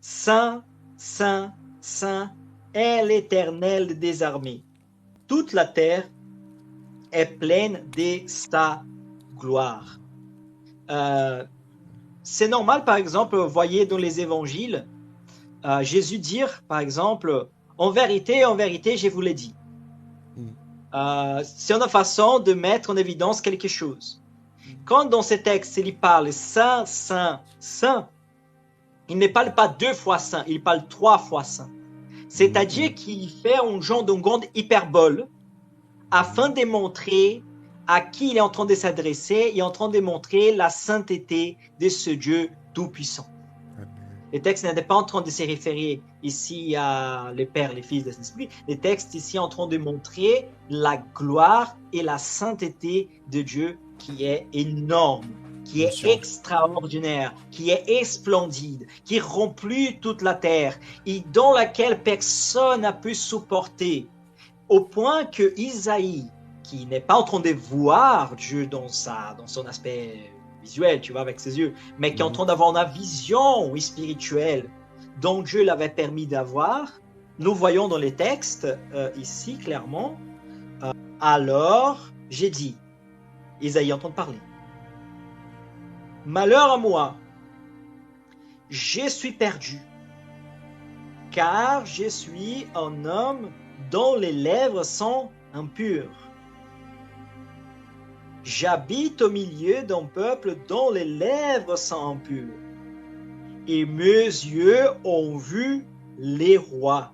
Saint, Saint, Saint est l'Éternel des armées. Toute la terre est pleine de sa gloire. C'est normal, par exemple, vous voyez dans les évangiles, Jésus dire, par exemple, en vérité, je vous l'ai dit. C'est une façon de mettre en évidence quelque chose. Quand dans ces textes, il parle saint, saint, saint, il ne parle pas 2 fois saint, il parle 3 fois saint. C'est-à-dire qu'il fait un genre de grande hyperbole afin de montrer à qui il est en train de s'adresser, il est en train de montrer la sainteté de ce Dieu tout-puissant. Le texte n'est pas en train de se référer ici à le Père, le Fils, le Saint-Esprit. Le texte ici est en train de montrer la gloire et la sainteté de Dieu qui est énorme, qui est extraordinaire, qui est splendide, qui remplit toute la terre et dans laquelle personne n'a pu supporter. Au point que Isaïe, qui n'est pas en train de voir Dieu dans son aspect visuel, tu vois, avec ses yeux, mais qui est en train d'avoir une vision spirituelle dont Dieu l'avait permis d'avoir, nous voyons dans les textes, ici, clairement, alors, j'ai dit, Isaïe est en train de parler. Malheur à moi, je suis perdu, car je suis un homme dont les lèvres sont impures. J'habite au milieu d'un peuple dont les lèvres sont impures. Et mes yeux ont vu les rois,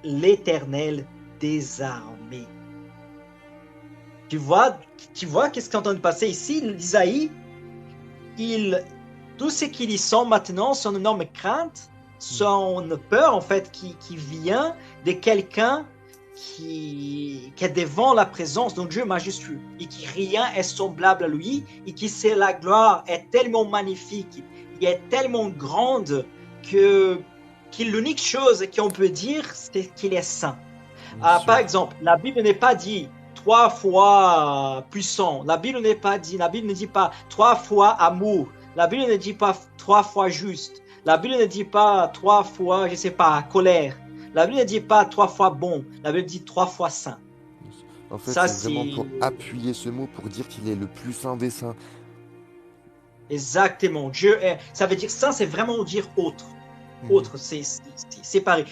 l'Éternel des armées. Tu vois qu'est-ce qui est en train de passer ici? Isaïe, tout ce qu'il y sent maintenant, son énorme crainte, son peur en fait qui vient de quelqu'un qui est devant la présence d'un Dieu majestueux et qui rien est semblable à lui et qui sait la gloire est tellement magnifique et est tellement grande que l'unique chose qu'on peut dire c'est qu'il est saint. Par exemple, la Bible n'est pas dit 3 fois puissant, la Bible ne dit pas 3 fois amour, la Bible ne dit pas 3 fois juste, la Bible ne dit pas 3 fois, je sais pas, colère. La Bible ne dit pas 3 fois bon, la Bible dit 3 fois saint. En fait, c'est vraiment pour appuyer ce mot, pour dire qu'il est le plus saint des saints. Exactement. Dieu est, ça veut dire saint, c'est vraiment dire autre. Autre, c'est séparé.